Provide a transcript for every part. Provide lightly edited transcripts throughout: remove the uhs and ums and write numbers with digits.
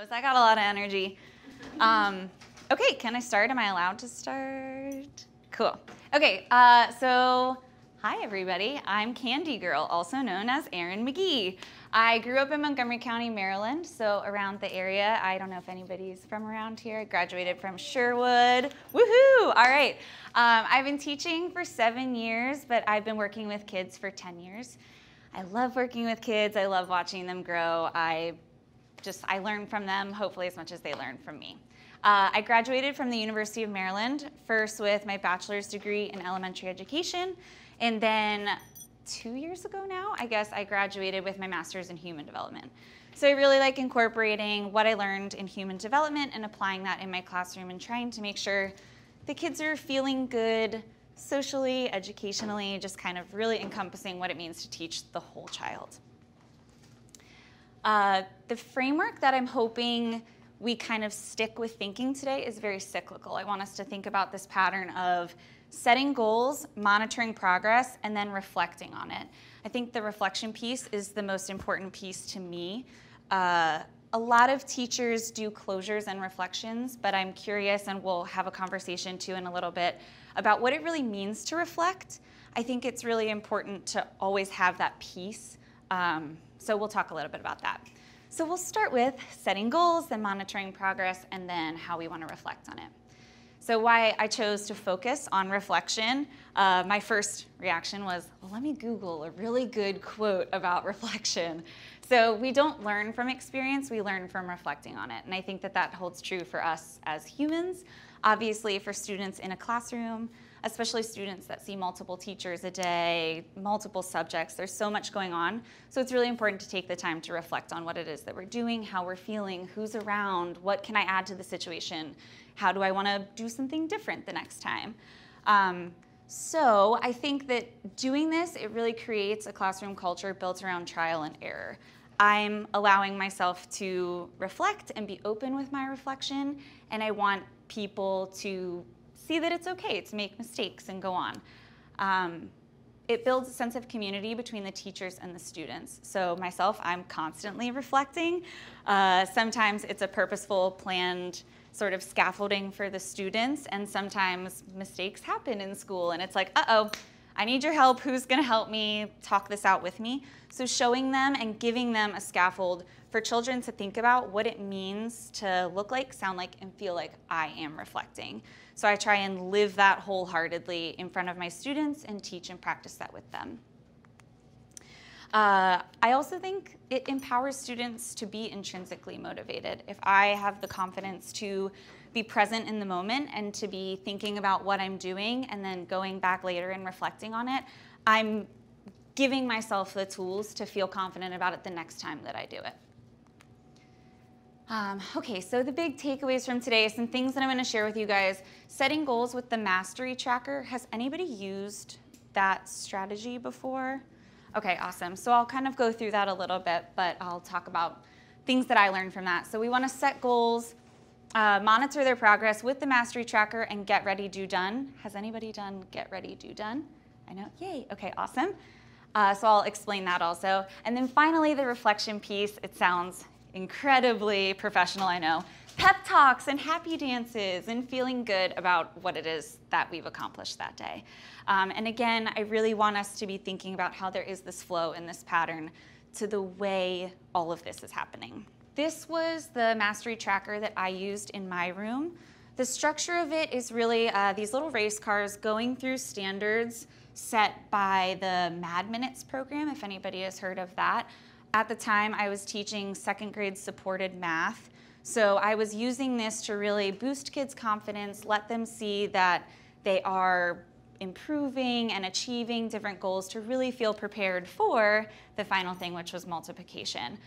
knows? I got a lot of energy. Okay, can I start? Am I allowed to start? Cool. Okay, so hi everybody. I'm Candy Girl, also known as Erin McGee. I grew up in Montgomery County, Maryland, so around the area. I don't know if anybody's from around here. I graduated from Sherwood. Woohoo! All right. I've been teaching for 7 years, but I've been working with kids for 10 years. I love working with kids. I love watching them grow. I learn from them, hopefully as much as they learn from me. I graduated from the University of Maryland, first with my bachelor's degree in elementary education, and then 2 years ago now, I guess, I graduated with my master's in human development. So I really like incorporating what I learned in human development and applying that in my classroom and trying to make sure the kids are feeling good socially, educationally, just kind of really encompassing what it means to teach the whole child. The framework that I'm hoping we kind of stick with thinking today is very cyclical. I want us to think about this pattern of setting goals, monitoring progress, and then reflecting on it. I think the reflection piece is the most important piece to me. A lot of teachers do closures and reflections, but I'm curious, and we'll have a conversation too in a little bit, about what it really means to reflect. I think it's really important to always have that piece. So we'll talk a little bit about that. So we'll start with setting goals, then monitoring progress, and then how we want to reflect on it. So why I chose to focus on reflection, my first reaction was, well, let me Google a really good quote about reflection. So we don't learn from experience, we learn from reflecting on it. And I think that that holds true for us as humans. Obviously, for students in a classroom, especially students that see multiple teachers a day, multiple subjects, there's so much going on. So it's really important to take the time to reflect on what it is that we're doing, how we're feeling, who's around, what can I add to the situation, how do I want to do something different the next time. So I think that doing this, it really creates a classroom culture built around trial and error. I'm allowing myself to reflect and be open with my reflection, and I want people to see that it's okay to make mistakes and go on. It builds a sense of community between the teachers and the students. So myself, I'm constantly reflecting. Sometimes it's a purposeful, planned sort of scaffolding for the students, and sometimes mistakes happen in school, and it's like, uh-oh, I need your help. Who's gonna help me talk this out with me? So showing them and giving them a scaffold for children to think about what it means to look like, sound like, and feel like I am reflecting. So I try and live that wholeheartedly in front of my students and teach and practice that with them. I also think it empowers students to be intrinsically motivated. If I have the confidence to be present in the moment and to be thinking about what I'm doing and then going back later and reflecting on it, I'm giving myself the tools to feel confident about it the next time that I do it. Okay, so the big takeaways from today, some things that I'm going to share with you guys. Setting goals with the Mastery Tracker. Has anybody used that strategy before? Okay, awesome. So I'll kind of go through that a little bit, but I'll talk about things that I learned from that. So we want to set goals, monitor their progress with the Mastery Tracker, and get ready, do done. Has anybody done get ready, do done? I know, yay, okay, awesome. So I'll explain that also. And then finally, the reflection piece. It sounds incredibly professional, I know. Pep talks and happy dances and feeling good about what it is that we've accomplished that day. And again, I really want us to be thinking about how there is this flow and this pattern to the way all of this is happening. This was the Mastery Tracker that I used in my room. The structure of it is really these little race cars going through standards set by the Mad Minutes program, if anybody has heard of that. At the time, I was teaching second grade supported math. So I was using this to really boost kids' confidence, let them see that they are improving and achieving different goals to really feel prepared for the final thing, which was multiplication.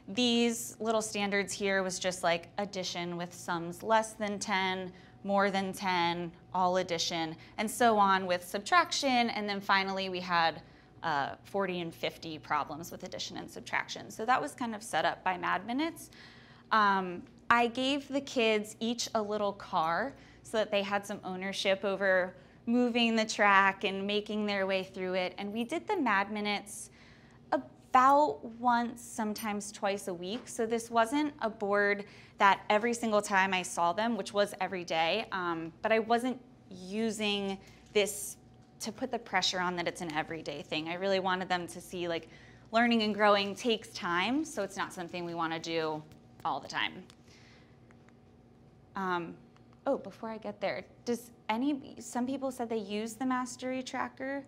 These little standards here was just like addition with sums less than 10, more than 10, all addition, and so on with subtraction, and then finally we had 40 and 50 problems with addition and subtraction. So that was kind of set up by Mad Minutes. I gave the kids each a little car so that they had some ownership over moving the track and making their way through it. And we did the Mad Minutes about once, sometimes twice a week. So this wasn't a board that every single time I saw them, which was every day, but I wasn't using this to put the pressure on that it's an everyday thing. I really wanted them to see like learning and growing takes time, so it's not something we want to do all the time. Oh, before I get there, some people said they used the Mastery Tracker.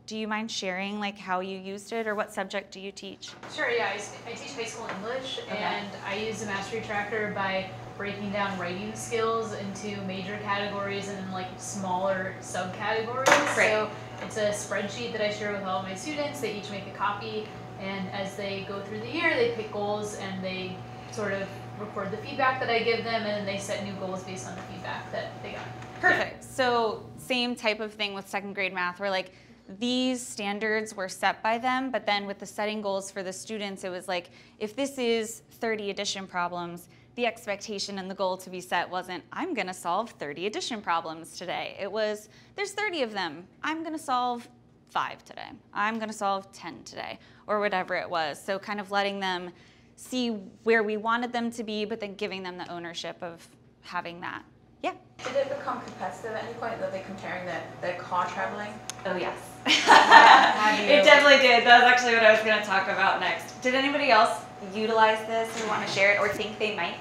Do you mind sharing like how you used it, or what subject do you teach? Sure, yeah, I teach high school English, and I use the Mastery Tracker by breaking down writing skills into major categories and then like smaller subcategories. Great. So it's a spreadsheet that I share with all my students. They each make a copy, and as they go through the year, they pick goals and they sort of record the feedback that I give them, and then they set new goals based on the feedback that they got. Perfect. Yeah. So same type of thing with second grade math, where like these standards were set by them, but then with the setting goals for the students, it was like, if this is 30 addition problems, the expectation and the goal to be set wasn't, I'm gonna solve 30 addition problems today. It was, there's 30 of them. I'm gonna solve 5 today. I'm gonna solve 10 today, or whatever it was. So kind of letting them see where we wanted them to be, but then giving them the ownership of having that. Yeah? Did it become competitive at any point? Are they comparing their car traveling? Oh, yes. It definitely did. That was actually what I was going to talk about next. Did anybody else utilize this or want to share it or think they might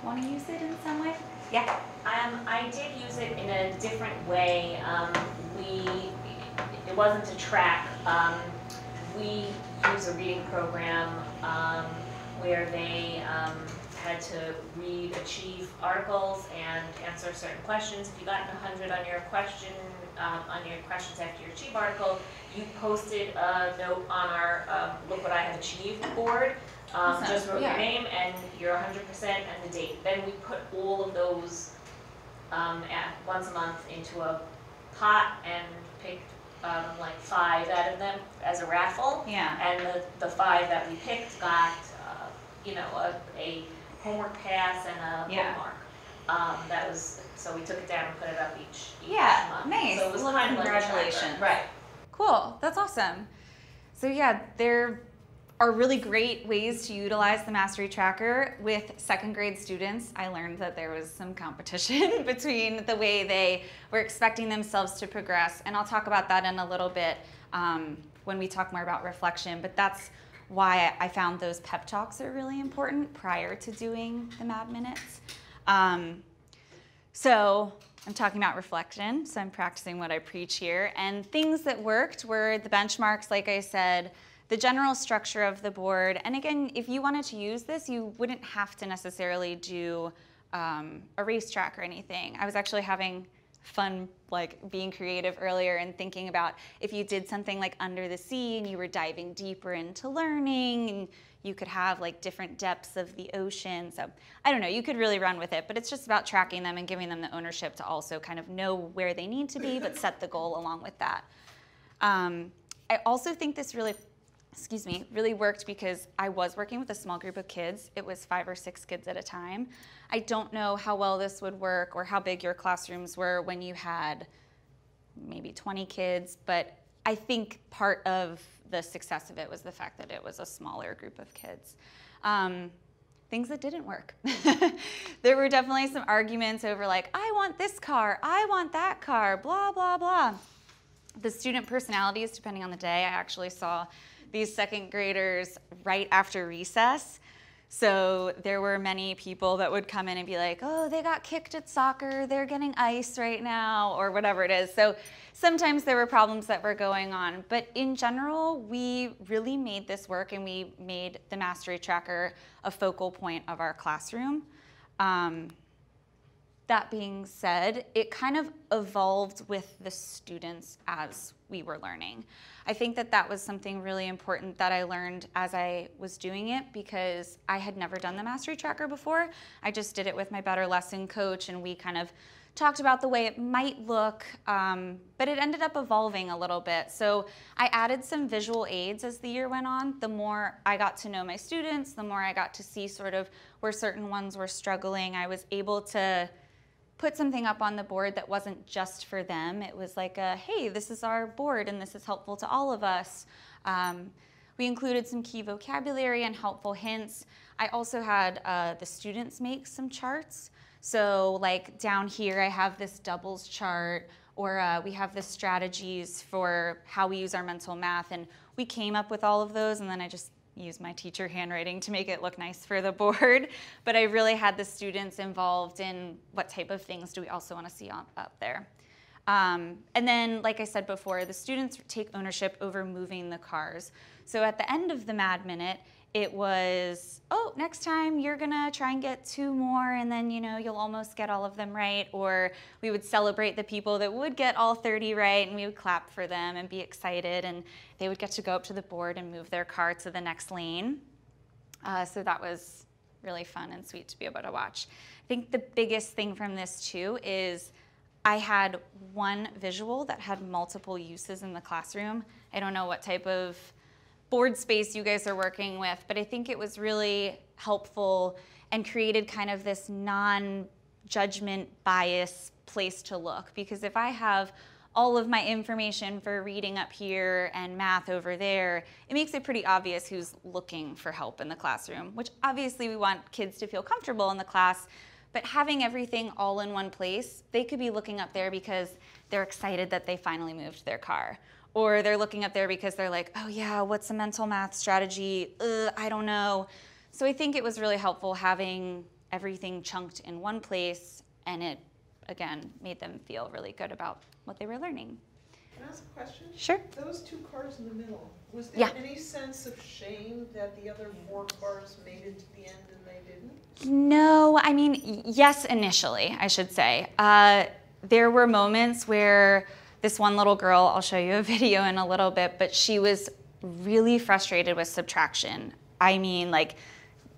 want to use it in some way? Yeah. I did use it in a different way. It wasn't to track. We use a reading program where they had to read Achieve articles and answer certain questions. If you got 100 on your question, on your questions after your Achieve article, you posted a note on our Look What I Have Achieved board. Awesome. Just wrote your name and your 100% and the date. Then we put all of those once a month into a pot and picked like 5 out of them as a raffle. Yeah. And the 5 that we picked got a homework pass and a bookmark. That was, so we took it down and put it up each month. Nice. So it was Well, kind of congratulations. Like a tracker. Right. Cool. That's awesome. So yeah, there are really great ways to utilize the Mastery Tracker with second grade students. I learned that there was some competition between the way they were expecting themselves to progress, and I'll talk about that in a little bit when we talk more about reflection, but that's why I found those pep talks are really important prior to doing the Mad Minutes. So I'm talking about reflection, so I'm practicing what I preach here. And things that worked were the benchmarks, like I said, the general structure of the board. And again, if you wanted to use this, you wouldn't have to necessarily do a race track or anything. I was actually having fun like being creative earlier and thinking about if you did something like Under the Sea and you were diving deeper into learning, and you could have like different depths of the ocean. So I don't know, you could really run with it, but it's just about tracking them and giving them the ownership to also kind of know where they need to be, but set the goal along with that. I also think this really worked because I was working with a small group of kids. It was 5 or 6 kids at a time. I don't know how well this would work or how big your classrooms were when you had maybe 20 kids, but I think part of the success of it was the fact that it was a smaller group of kids. Things that didn't work. There were definitely some arguments over like, I want this car, I want that car, blah, blah, blah. The student personalities, depending on the day, I actually saw these second graders right after recess. So there were many people that would come in and be like, oh, they got kicked at soccer, they're getting ice right now, or whatever it is. So sometimes there were problems that were going on. But in general, we really made this work, and we made the Mastery Tracker a focal point of our classroom. That being said, it kind of evolved with the students as we were learning. I think that that was something really important that I learned as I was doing it, because I had never done the Mastery Tracker before. I just did it with my Better Lesson coach, and we kind of talked about the way it might look, but it ended up evolving a little bit. So I added some visual aids as the year went on. The more I got to know my students, the more I got to see sort of where certain ones were struggling. I was able to put something up on the board that wasn't just for them. It was like a, hey, this is our board and this is helpful to all of us. We included some key vocabulary and helpful hints. I also had the students make some charts. So like down here, I have this doubles chart, or we have the strategies for how we use our mental math. And we came up with all of those, and then I just used my teacher handwriting to make it look nice for the board. But I really had the students involved in what type of things do we also want to see up there. And then, like I said before, the students take ownership over moving the cars. So at the end of the Mad Minute, it was, oh, next time you're gonna try and get 2 more, and then you'll almost get all of them right. Or we would celebrate the people that would get all 30 right, and we would clap for them and be excited, and they would get to go up to the board and move their car to the next lane. So that was really fun and sweet to be able to watch. I think the biggest thing from this too is I had one visual that had multiple uses in the classroom. I don't know what type of board space you guys are working with, but I think it was really helpful and created kind of this non-judgment bias place to look. Because if I have all of my information for reading up here and math over there, it makes it pretty obvious who's looking for help in the classroom, which obviously we want kids to feel comfortable in the class, but having everything all in one place, they could be looking up there because they're excited that they finally moved their car. Or they're looking up there because they're like, oh yeah, what's a mental math strategy? I don't know. So I think it was really helpful having everything chunked in one place, and it, again, made them feel really good about what they were learning. Can I ask a question? Sure. Those 2 cars in the middle, was there any sense of shame that the other 4 cars made it to the end and they didn't? No, I mean, yes, initially, I should say. There were moments where this one little girl, I'll show you a video in a little bit, but she was really frustrated with subtraction. I mean, like,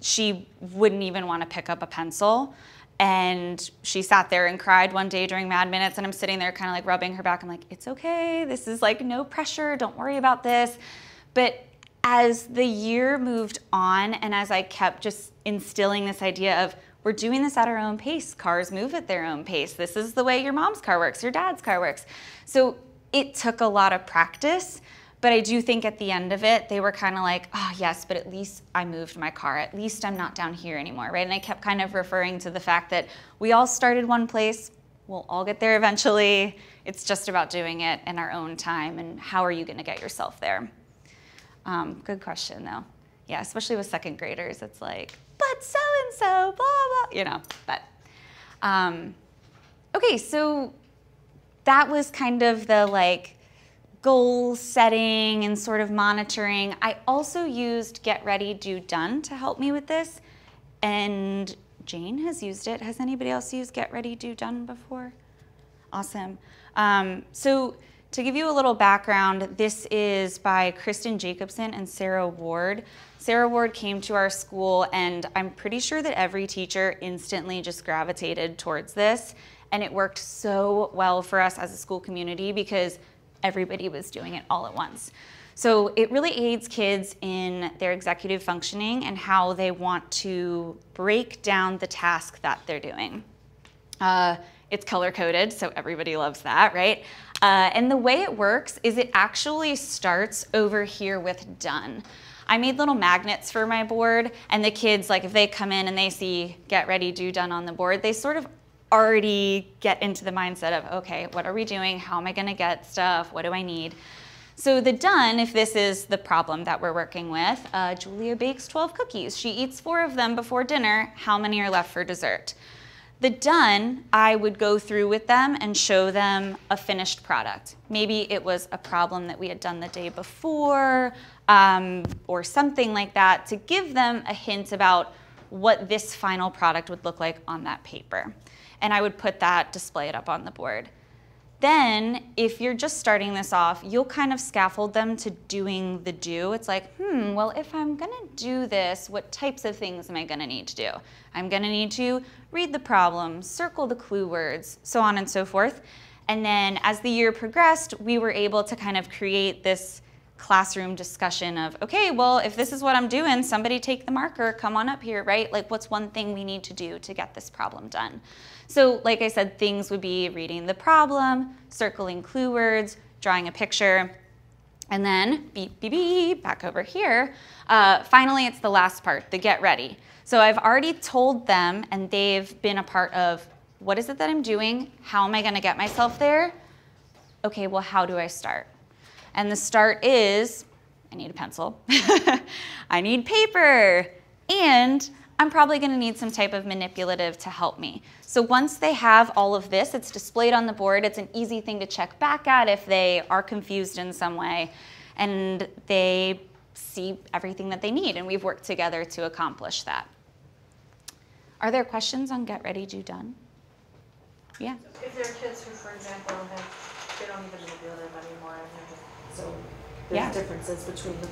she wouldn't even want to pick up a pencil. And she sat there and cried one day during Mad Minutes, and I'm sitting there kind of like rubbing her back. I'm like, it's okay, this is like no pressure, don't worry about this. But as the year moved on, and as I kept just instilling this idea of, we're doing this at our own pace. Cars move at their own pace. This is the way your mom's car works, your dad's car works. So it took a lot of practice, but I do think at the end of it, they were kind of like, oh yes, but at least I moved my car. At least I'm not down here anymore, right? And I kept kind of referring to the fact that we all started one place. We'll all get there eventually. It's just about doing it in our own time, and how are you gonna get yourself there? Good question though. Yeah, especially with 2nd graders, it's like, but so-and-so, blah, blah, but. Okay, so that was kind of the like goal setting and sort of monitoring. I also used Get Ready, Do Done to help me with this, and Jane has used it. Has anybody else used Get Ready, Do Done before? Awesome. So to give you a little background, this is by Kristen Jacobson and Sarah Ward. Sarah Ward came to our school, and I'm pretty sure that every teacher instantly just gravitated towards this, and it worked so well for us as a school community because everybody was doing it all at once. So it really aids kids in their executive functioning and how they want to break down the task that they're doing. It's color-coded, so everybody loves that, right? And the way it works is it actually starts over here with done. I made little magnets for my board, and the kids, like if they come in and they see Get Ready, Do Done on the board, they sort of already get into the mindset of, okay, what are we doing? How am I gonna get stuff? What do I need? So the done, if this is the problem that we're working with, Julia bakes 12 cookies. She eats 4 of them before dinner. How many are left for dessert? The done, I would go through with them and show them a finished product. Maybe it was a problem that we had done the day before, or something like that, to give them a hint about what this final product would look like on that paper. And I would put that, display it up on the board. Then, if you're just starting this off, you'll kind of scaffold them to doing the do. It's like, well, if I'm gonna do this, what types of things am I gonna need to do? I'm gonna need to read the problem, circle the clue words, so on and so forth. And then as the year progressed, we were able to kind of create this classroom discussion of, okay, well, if this is what I'm doing, somebody take the marker, come on up here, right? Like, what's one thing we need to do to get this problem done? So like I said, things would be reading the problem, circling clue words, drawing a picture. And then, beep, beep, beep, back over here. Finally, it's the last part, the get ready. So I've already told them, and they've been a part of, what is it that I'm doing? How am I gonna get myself there? Okay, well, how do I start? And the start is, I need a pencil, I need paper, and I'm probably gonna need some type of manipulative to help me. So once they have all of this, it's displayed on the board, it's an easy thing to check back at if they are confused in some way, and they see everything that they need, and we've worked together to accomplish that. Are there questions on Get Ready, Do Done? Yeah. If there are kids who, for example, they don't even manipulative anymore, and they're just, so there's differences between the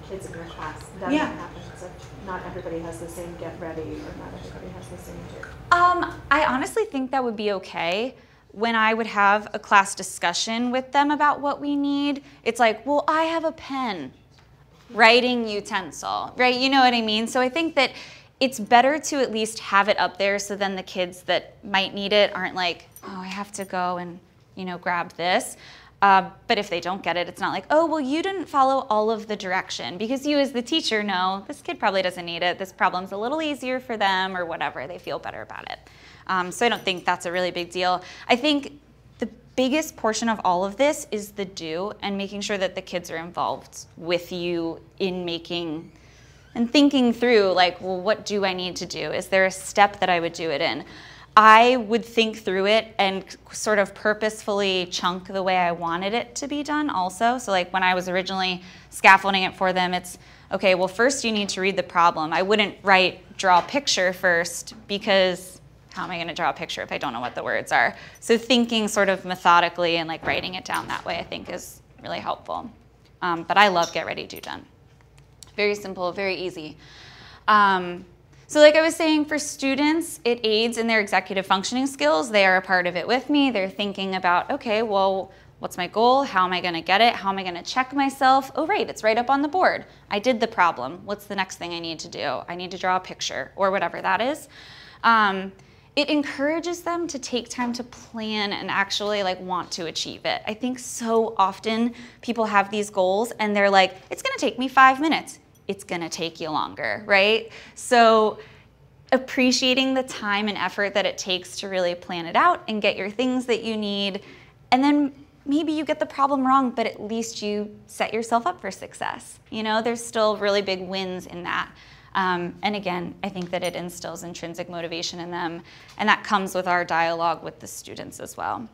kids in your class. That happens if not everybody has the same Get Ready, or not everybody has the same do. I honestly think that would be okay. When I would have a class discussion with them about what we need, it's like, well, I have a pen, writing utensil, right? You know what I mean? So I think that it's better to at least have it up there so then the kids that might need it aren't like, oh, I have to go and, you know, grab this. But if they don't get it, it's not like, oh, well, you didn't follow all of the direction, because you as the teacher know this kid probably doesn't need it. This problem's a little easier for them, or whatever. They feel better about it. So I don't think that's a really big deal. I think the biggest portion of all of this is the do, and making sure that the kids are involved with you in making and thinking through, like, well, what do I need to do? Is there a step that I would do it in? I would think through it and sort of purposefully chunk the way I wanted it to be done also. So like when I was originally scaffolding it for them, it's, okay, well, first you need to read the problem. I wouldn't write draw a picture first, because how am I gonna draw a picture if I don't know what the words are? So thinking sort of methodically and like writing it down that way, I think is really helpful. But I love Get Ready, Do Done. Very simple, very easy. So like I was saying, for students, it aids in their executive functioning skills. They are a part of it with me. They're thinking about, okay, well, what's my goal? How am I gonna get it? How am I gonna check myself? Oh, right, it's right up on the board. I did the problem. What's the next thing I need to do? I need to draw a picture, or whatever that is. It encourages them to take time to plan and actually like want to achieve it. I think so often people have these goals and they're like, it's gonna take me 5 minutes. It's gonna take you longer, right? So appreciating the time and effort that it takes to really plan it out and get your things that you need, and then maybe you get the problem wrong, but at least you set yourself up for success. You know, there's still really big wins in that. And again, I think that it instills intrinsic motivation in them, and that comes with our dialogue with the students as well.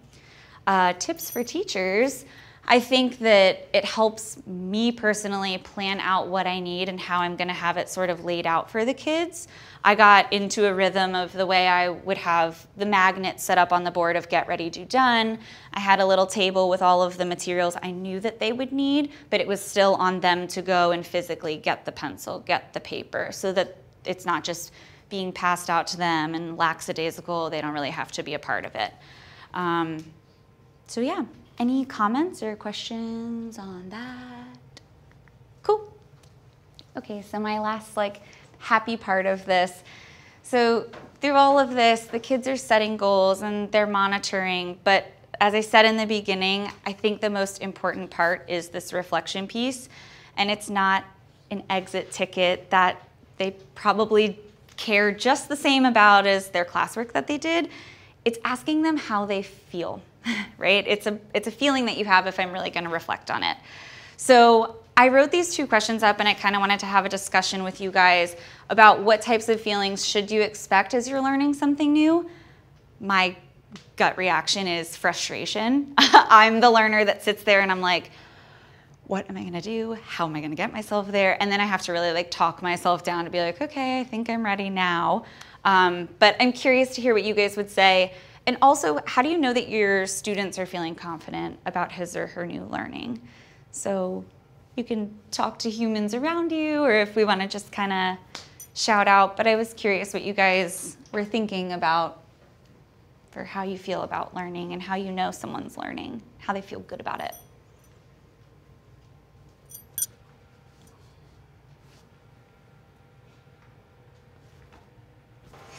Tips for teachers. I think that it helps me personally plan out what I need and how I'm gonna have it sort of laid out for the kids. I got into a rhythm of the way I would have the magnets set up on the board of Get Ready, Do Done. I had a little table with all of the materials I knew that they would need, but it was still on them to go and physically get the pencil, get the paper, so that it's not just being passed out to them and lackadaisical. They don't really have to be a part of it. So yeah. Any comments or questions on that? Cool. Okay, so my last like happy part of this. So through all of this, the kids are setting goals and they're monitoring, but as I said in the beginning, I think the most important part is this reflection piece, and it's not an exit ticket that they probably care just the same about as their classwork that they did. It's asking them how they feel. Right? It's a feeling that you have if I'm really going to reflect on it. So I wrote these 2 questions up, and I kind of wanted to have a discussion with you guys about what types of feelings should you expect as you're learning something new. My gut reaction is frustration. I'm the learner that sits there and I'm like, what am I going to do? How am I going to get myself there? And then I have to really like talk myself down to be like, okay, I think I'm ready now. But I'm curious to hear what you guys would say. And also, how do you know that your students are feeling confident about his or her new learning? So you can talk to humans around you, or if we want to just kind of shout out. But I was curious what you guys were thinking about for how you feel about learning and how you know someone's learning, how they feel good about it.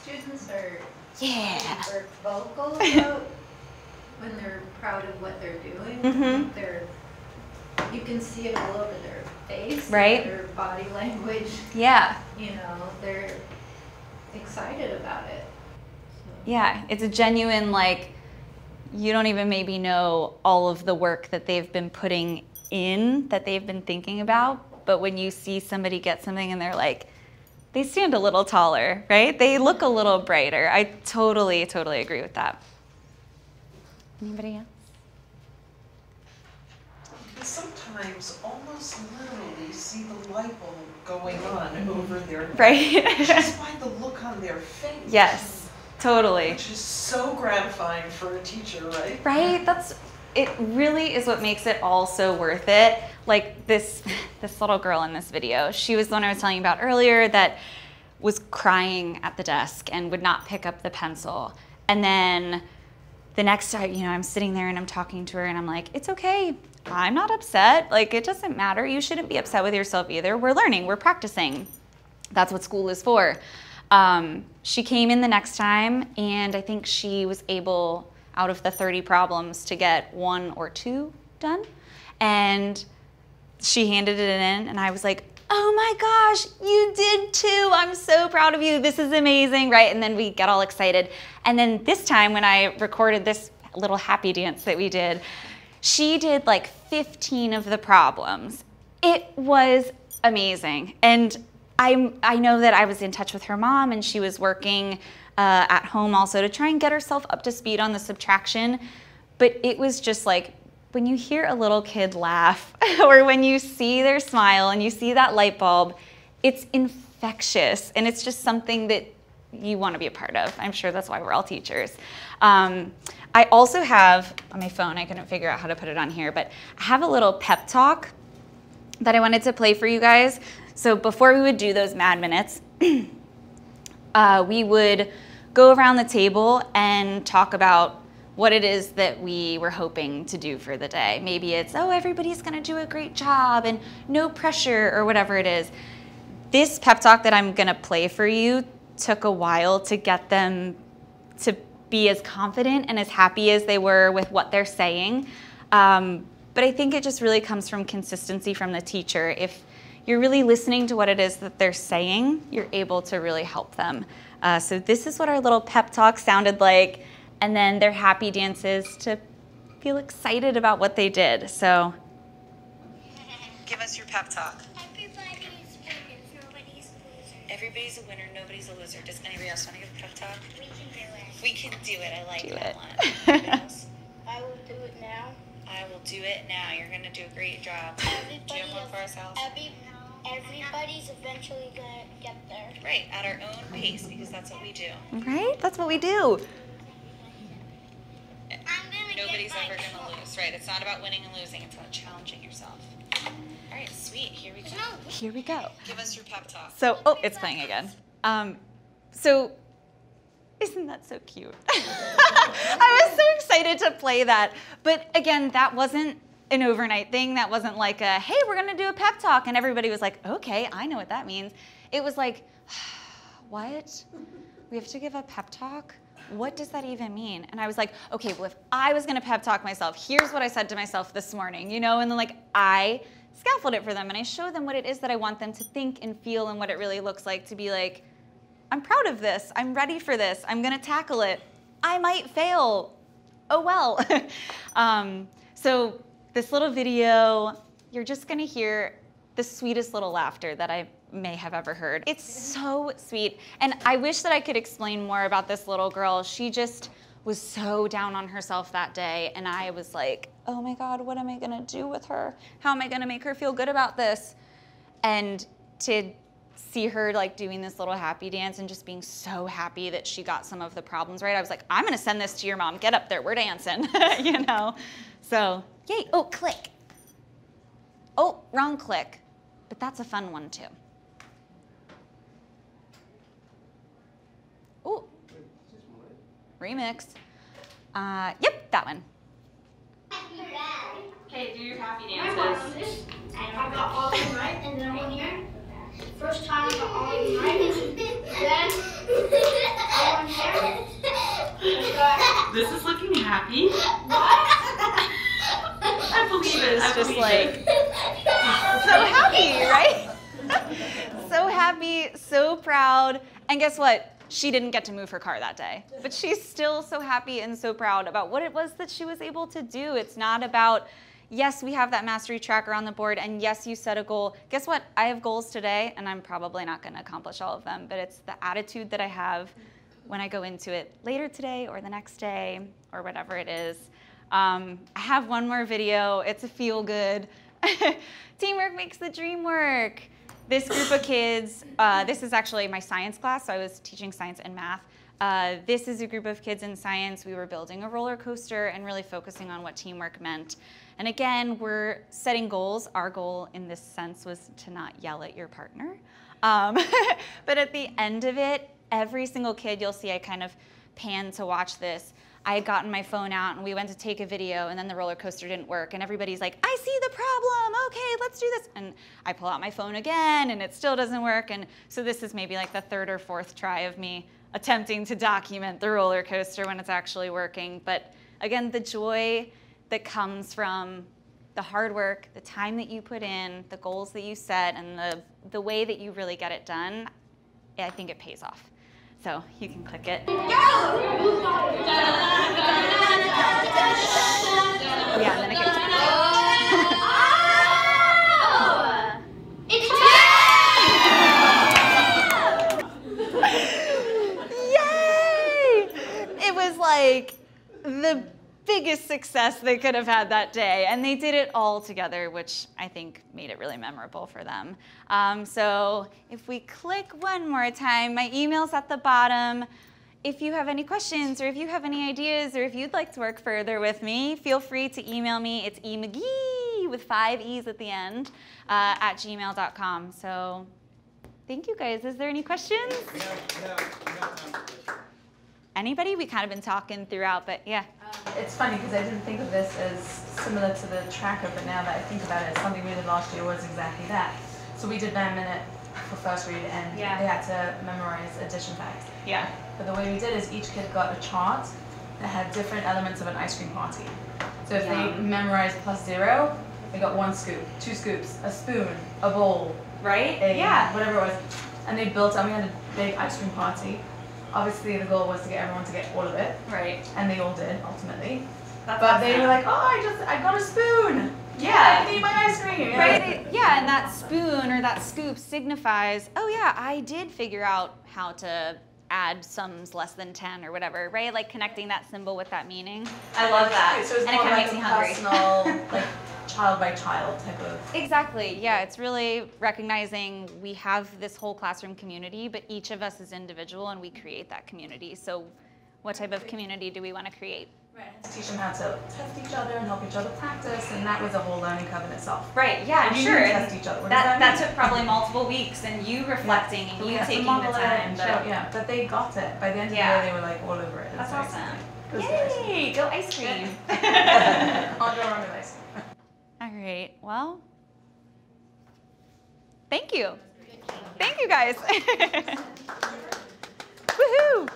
Students are Yeah. super vocal about when they're proud of what they're doing. Mm-hmm. They're You can see it all over their face, Right. their body language. Yeah. You know, they're excited about it. Yeah, it's a genuine, like, you don't even maybe know all of the work that they've been putting in, that they've been thinking about, but when you see somebody get something and they're like, they stand a little taller, right? They look a little brighter. I totally agree with that. Anybody else? You sometimes almost literally see the light bulb going on over their head. Right? Just by the look on their face. Yes, totally. Which is so gratifying for a teacher, right? Right? It really is what makes it all so worth it. Like this little girl in this video, she was the one I was telling you about earlier that was crying at the desk and would not pick up the pencil. And then the next time, you know, I'm sitting there and I'm talking to her and I'm like, it's okay. I'm not upset. Like, it doesn't matter. You shouldn't be upset with yourself either. We're learning, we're practicing. That's what school is for. She came in the next time and I think she was able, out of the 30 problems, to get 1 or 2 done. And she handed it in and I was like, oh my gosh, you did too. I'm so proud of you. This is amazing, right? And then we get all excited. And then this time when I recorded this little happy dance that we did, she did like 15 of the problems. It was amazing. And I know that I was in touch with her mom and she was working at home also to try and get herself up to speed on the subtraction. But it was just like, when you hear a little kid laugh or when you see their smile and you see that light bulb, it's infectious and it's just something that you want to be a part of. I'm sure that's why we're all teachers. I also have on my phone, I couldn't figure out how to put it on here, but I have a little pep talk that I wanted to play for you guys. So before we would do those Mad Minutes, we would go around the table and talk about what it is that we were hoping to do for the day. Maybe it's, oh, everybody's gonna do a great job and no pressure or whatever it is. This pep talk that I'm gonna play for you took a while to get them to be as confident and as happy as they were with what they're saying. But I think it just really comes from consistency from the teacher. If you're really listening to what it is that they're saying, you're able to really help them. So this is what our little pep talk sounded like, and then their happy dances to feel excited about what they did. So give us your pep talk. Everybody's winners, nobody's losers. Everybody's a winner, nobody's a loser. Does anybody else want to give a pep talk? We can do it. We can do it. I like Do that it. one. Anybody else? I will do it now. I will do it now. You're going to do a great job. Do you have one for ourselves? Everybody's eventually gonna get there. Right, at our own pace, because that's what we do. Right? That's what we do. Nobody's ever going to lose, right? It's not about winning and losing. It's about challenging yourself. All right, sweet. Here we go. Here we go. Give us your pep talk. So, oh, it's playing again. So, isn't that so cute? I was so excited to play that. But again, that wasn't an overnight thing. That wasn't like a, hey, we're going to do a pep talk. And everybody was like, okay, I know what that means. It was like, what? We have to give a pep talk? What does that even mean? And I was like, okay, well, if I was going to pep talk myself, here's what I said to myself this morning, you know? And then like I scaffold it for them and I show them what it is that I want them to think and feel and what it really looks like to be like, I'm proud of this. I'm ready for this. I'm going to tackle it. I might fail. Oh, well. So this little video, you're just going to hear the sweetest little laughter that I may have ever heard. It's so sweet. And I wish that I could explain more about this little girl. She just was so down on herself that day. And I was like, oh my God, what am I going to do with her? How am I going to make her feel good about this? And to see her like doing this little happy dance and just being so happy that she got some of the problems right. I was like, I'm going to send this to your mom. Get up there. We're dancing, you know? So, yay. Oh, click. Oh, wrong click. But that's a fun one too. Oh, remix. Yep, that one. Okay, do your happy dances. I got all of them right, and then one here. First time I got all of them right, then one here. This is looking happy. What? I believe it. It's just like So happy, right? So happy, so proud. And guess what? She didn't get to move her car that day, but she's still so happy and so proud about what it was that she was able to do. It's not about, yes, we have that mastery tracker on the board, and yes, you set a goal. Guess what? I have goals today, and I'm probably not going to accomplish all of them, but it's the attitude that I have when I go into it later today or the next day or whatever it is. I have one more video. It's a feel good. Teamwork makes the dream work. This group of kids, this is actually my science class, so I was teaching science and math. This is a group of kids in science. We were building a roller coaster and really focusing on what teamwork meant. And again, we're setting goals. Our goal in this sense was to not yell at your partner. But at the end of it, every single kid you'll see, I kind of pan to watch this. I had gotten my phone out and we went to take a video and then the roller coaster didn't work and everybody's like, I see the problem, okay, let's do this. And I pull out my phone again and it still doesn't work. And so this is maybe like the third or fourth try of me attempting to document the roller coaster when it's actually working. But again, the joy that comes from the hard work, the time that you put in, the goals that you set, and the way that you really get it done, I think it pays off. So you can click it. Oh yeah, and then it gets Yay! It was like the biggest success they could have had that day, and they did it all together, which I think made it really memorable for them. So if we click one more time, my email's at the bottom. If you have any questions or if you have any ideas or if you'd like to work further with me, feel free to email me. It's emcgee with 5 E's at the end at gmail.com. So thank you guys. Is there any questions? Anybody? We kind of been talking throughout, but yeah. It's funny because I didn't think of this as similar to the tracker, but now that I think about it, something we did last year was exactly that. So we did 9 minute for first read and they had to memorize addition facts. Yeah. But the way we did is each kid got a chart that had different elements of an ice cream party. So if they memorized +0, they got 1 scoop, 2 scoops, a spoon, a bowl, right? Whatever it was. And they built up, we had a big ice cream party. Obviously the goal was to get everyone to get all of it. Right. And they all did, ultimately. That's but awesome. They were like, oh, I got a spoon. Yeah. I need my ice cream. Right? Yeah, and that spoon or that scoop signifies, oh yeah, I did figure out how to add sums less than 10 or whatever, right? Like connecting that symbol with that meaning. I love that. So it's and more it kind of like makes me a hungry. personal, like child by child type of. Exactly, yeah, it's really recognizing we have this whole classroom community, but each of us is individual and we create that community. So what type of community do we want to create? Right. To teach them how to test each other and help each other practice, and that was a whole learning curve in itself. Right, yeah, and sure. Test each other. What that took probably multiple weeks, and you reflecting and you taking the time. Yeah, but they got it. By the end of the year, they were like all over it. That's awesome. Exciting. Yay, go ice cream. I'll go around with ice cream. All right, well, thank you. Thank you guys. Woohoo!